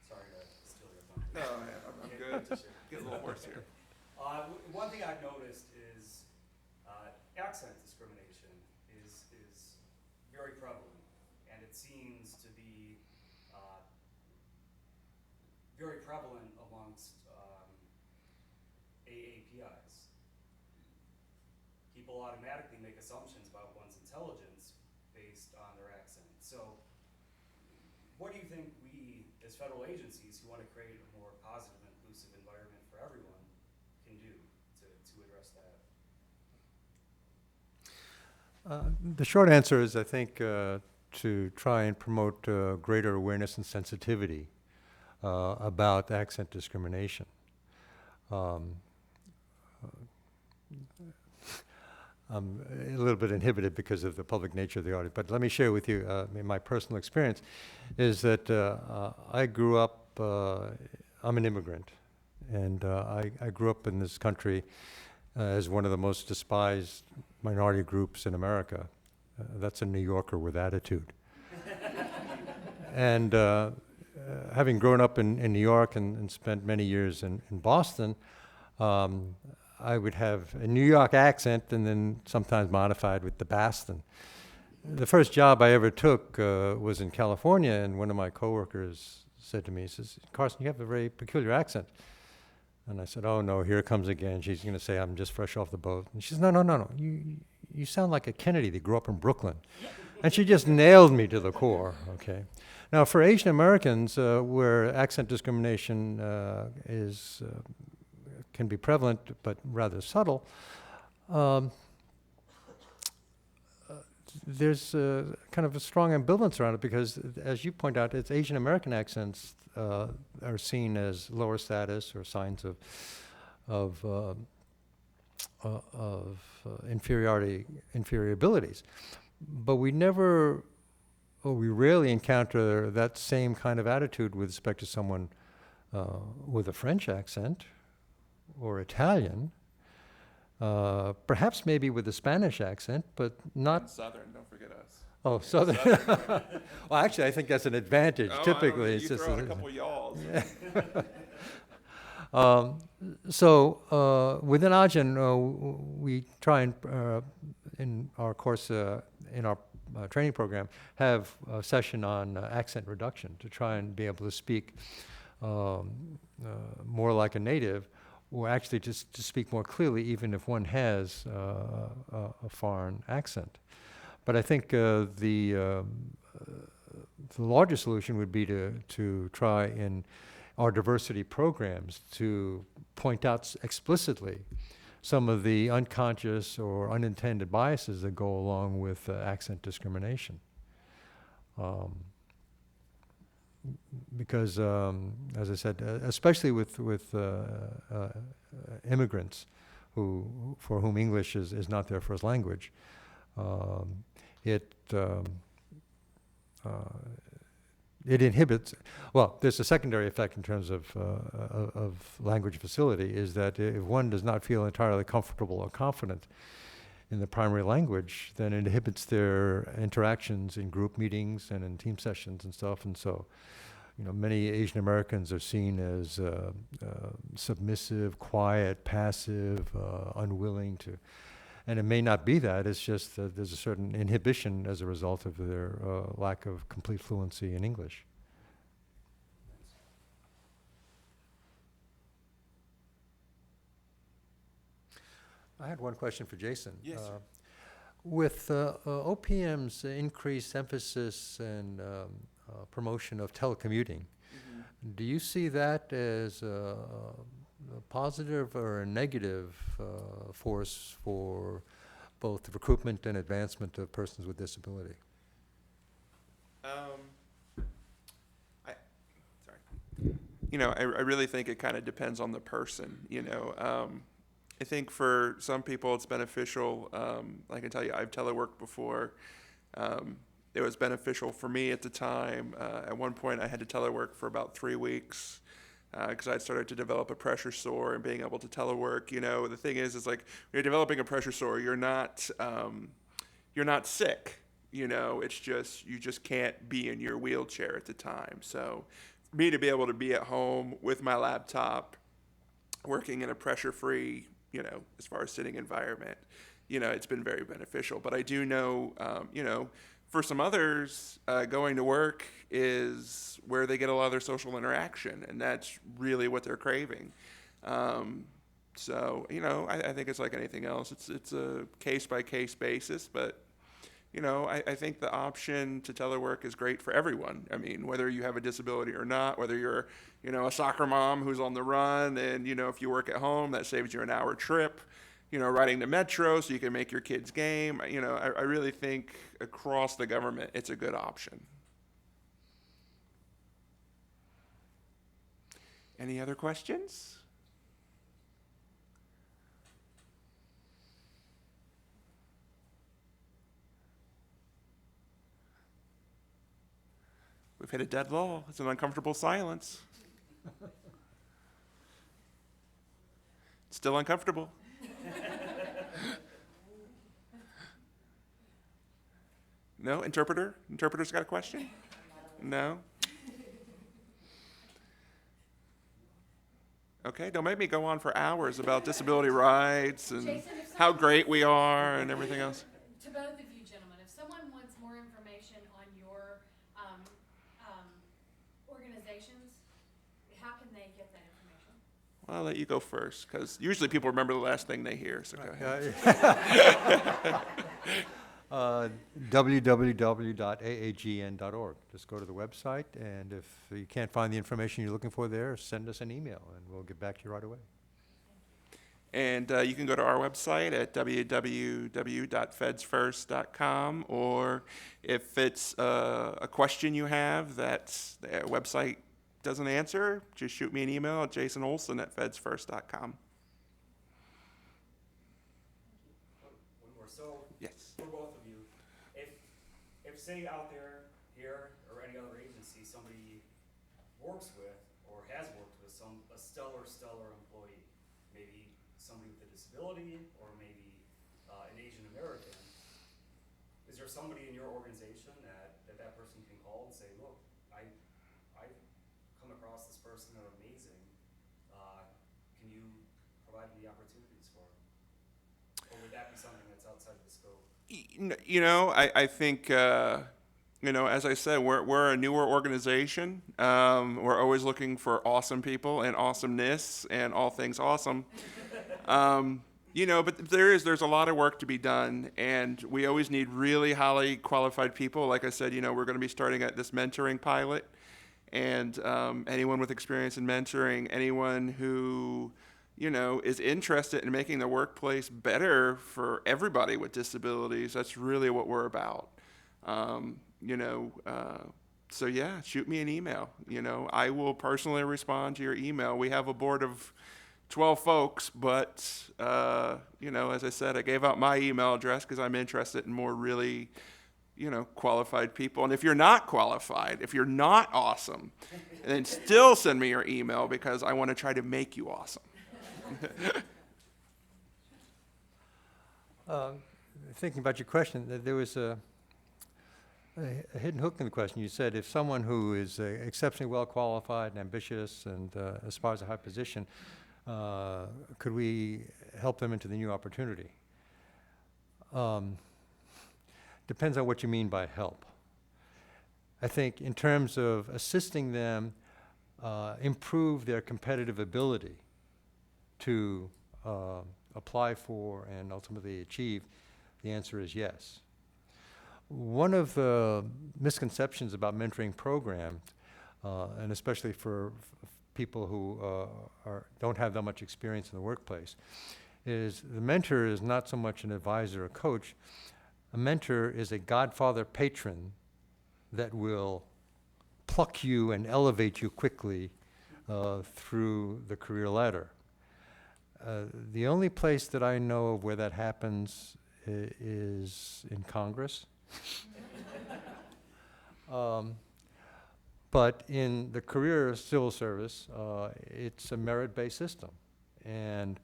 Sorry to steal your thunder. No, I'm good. Get a little hoarse here. One thing I've noticed is accent discrimination is very prevalent, and it seems to be very prevalent amongst AAPIs. People automatically make assumptions about one's intelligence based on their accent. So what do you think we, as federal agencies who want to create a more positive and inclusive environment for everyone, can do to address that? The short answer is, I think, to try and promote greater awareness and sensitivity about accent discrimination. I'm a little bit inhibited because of the public nature of the audience, but let me share with you my personal experience is that I grew up, I'm an immigrant, and I grew up in this country as one of the most despised minority groups in America. That's a New Yorker with attitude. And having grown up in New York and spent many years in Boston, I would have a New York accent and then sometimes modified with the Boston. The first job I ever took was in California, and one of my coworkers said to me, he says, Carson, you have a very peculiar accent. And I said, oh no, here it comes again. She's going to say I'm just fresh off the boat. And she says, no. You sound like a Kennedy that grew up in Brooklyn. And she just nailed me to the core, okay? Now, for Asian Americans, where accent discrimination can be prevalent but rather subtle, there's kind of a strong ambivalence around it because, as you point out, it's Asian American accents are seen as lower status or signs of inferior abilities. But we rarely encounter that same kind of attitude with respect to someone with a French accent or Italian, perhaps maybe with a Spanish accent, but not... And Southern, don't forget us. Oh, Southern. Well, actually, I think that's an advantage. Oh, Typically, you throw in a couple y'alls. So within Ajin, we try and, in our course, in our training program, have a session on accent reduction to try and be able to speak more like a native, or actually just to speak more clearly, even if one has a foreign accent. But I think the larger solution would be to try in our diversity programs to point out explicitly some of the unconscious or unintended biases that go along with accent discrimination. Because, as I said, especially with immigrants for whom English is not their first language, it inhibits. Well, there's a secondary effect in terms of language facility, is that if one does not feel entirely comfortable or confident in the primary language, then it inhibits their interactions in group meetings and in team sessions and stuff. And so, many Asian Americans are seen as submissive, quiet, passive, unwilling to. And it may not be that, it's just that there's a certain inhibition as a result of their lack of complete fluency in English. I had one question for Jason. Yes, sir. With OPM's increased emphasis and promotion of telecommuting, do you see that as a positive or a negative force for both the recruitment and advancement of persons with disability? I really think it kind of depends on the person, I think for some people it's beneficial. I can tell you, I've teleworked before. It was beneficial for me at the time. At one point I had to telework for about 3 weeks because I'd started to develop a pressure sore, and being able to telework, the thing is like when you're developing a pressure sore, you're not sick, it's just, you just can't be in your wheelchair at the time. So for me to be able to be at home with my laptop, working in a pressure-free, as far as sitting environment, it's been very beneficial. But I do know, for some others, going to work is where they get a lot of their social interaction, and that's really what they're craving. So, I think it's like anything else. It's a case-by-case basis, but, I think the option to telework is great for everyone. I mean, whether you have a disability or not, whether you're, a soccer mom who's on the run, and, if you work at home, that saves you an hour trip, riding the metro so you can make your kids game. I really think across the government, it's a good option. Any other questions? We've hit a dead lull. It's an uncomfortable silence. Still uncomfortable. No? Interpreter? Interpreter's got a question? No? Okay, don't make me go on for hours about disability rights and Jason, if how someone- great we are and everything else. To both of you gentlemen, if someone wants more information on your organizations, how can they get that information? Well, I'll let you go first, because usually people remember the last thing they hear, so go ahead. www.aagn.org. Just go to the website, and if you can't find the information you're looking for there, send us an email, and we'll get back to you right away. And you can go to our website at www.fedsfirst.com, or if it's a question you have that the website doesn't answer, just shoot me an email at jasonolsen@fedsfirst.com. One more. So, Yes. for both of you, if say out there, here, or any other agency, somebody works with or has worked with a stellar employee, maybe somebody with a disability, or maybe an Asian American, is there somebody in your organization that person can call and say, look, I've come across this person, they're amazing, can you provide me the opportunities for them? Or would that be something that's outside the scope? I think, as I said, we're a newer organization. We're always looking for awesome people and awesomeness and all things awesome. But there's a lot of work to be done, and we always need really highly qualified people. Like I said, we're going to be starting at this mentoring pilot, and anyone with experience in mentoring, anyone who, is interested in making the workplace better for everybody with disabilities, that's really what we're about. So yeah, shoot me an email. I will personally respond to your email. We have a board of 12 folks, but, as I said, I gave out my email address because I'm interested in more really, qualified people. And if you're not qualified, if you're not awesome, then still send me your email because I want to try to make you awesome. Thinking about your question, there was a hidden hook in the question. You said if someone who is exceptionally well qualified and ambitious and aspires a high position, could we help them into the new opportunity? Depends on what you mean by help. I think in terms of assisting them improve their competitive ability to apply for and ultimately achieve, the answer is yes. One of the misconceptions about mentoring programs, and especially for people who don't have that much experience in the workplace, is the mentor is not so much an advisor or coach. A mentor is a godfather patron that will pluck you and elevate you quickly through the career ladder. The only place that I know of where that happens is in Congress. But in the career civil service, it's a merit-based system. And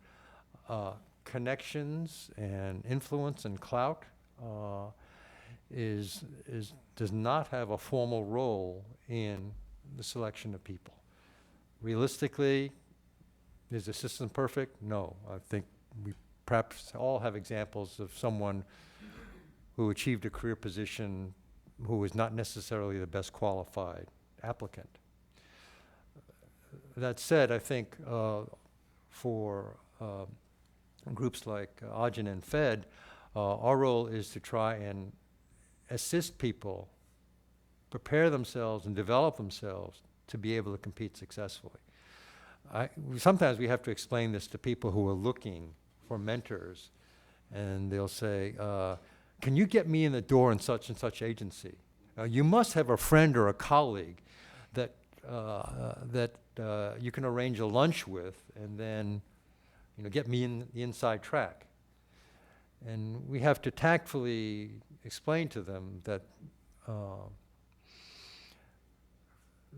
connections and influence and clout does not have a formal role in the selection of people. Realistically, is the system perfect? No. I think we perhaps all have examples of someone who achieved a career position who was not necessarily the best qualified applicant. That said, I think for groups like Olsen and Fed, our role is to try and assist people prepare themselves and develop themselves to be able to compete successfully. Sometimes we have to explain this to people who are looking for mentors, and they'll say, can you get me in the door in such and such agency? You must have a friend or a colleague that you can arrange a lunch with and then get me in the inside track. And we have to tactfully explain to them that the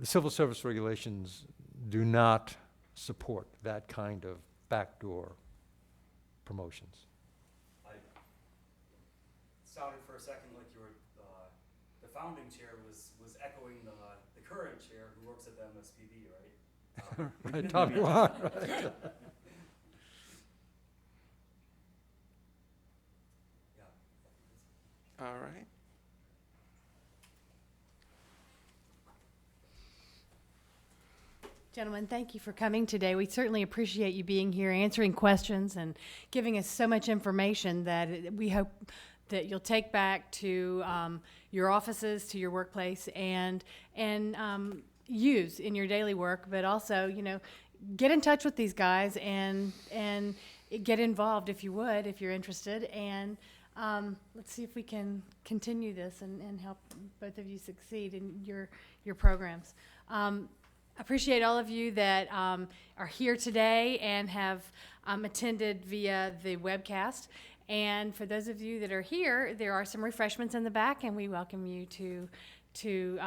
civil service regulations do not support that kind of backdoor promotions. It sounded for a second like you were, the founding chair was echoing the current chair who works at the MSPB, right? Right, Tommy Wan, right. All right. Gentlemen, thank you for coming today. We certainly appreciate you being here, answering questions, and giving us so much information that we hope that you'll take back to your offices, to your workplace, and use in your daily work. But also, get in touch with these guys and get involved if you would, if you're interested. And let's see if we can continue this and help both of you succeed in your programs. Appreciate all of you that are here today and have attended via the webcast. And for those of you that are here, there are some refreshments in the back, and we welcome you to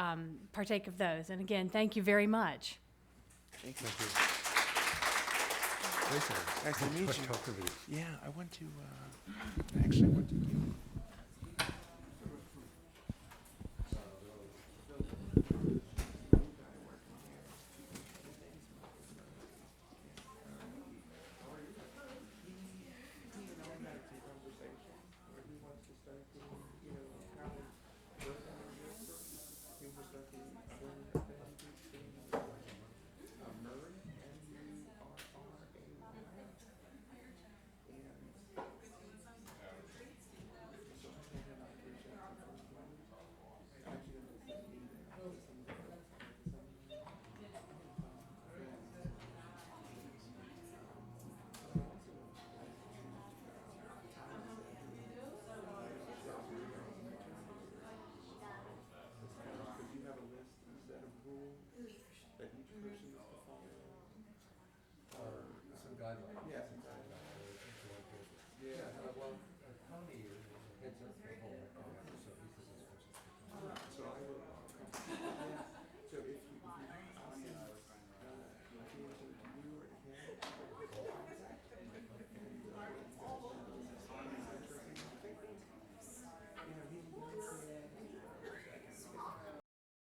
partake of those. And again, thank you very much. Thank you. Nice to meet you. Yeah, I went to, actually went to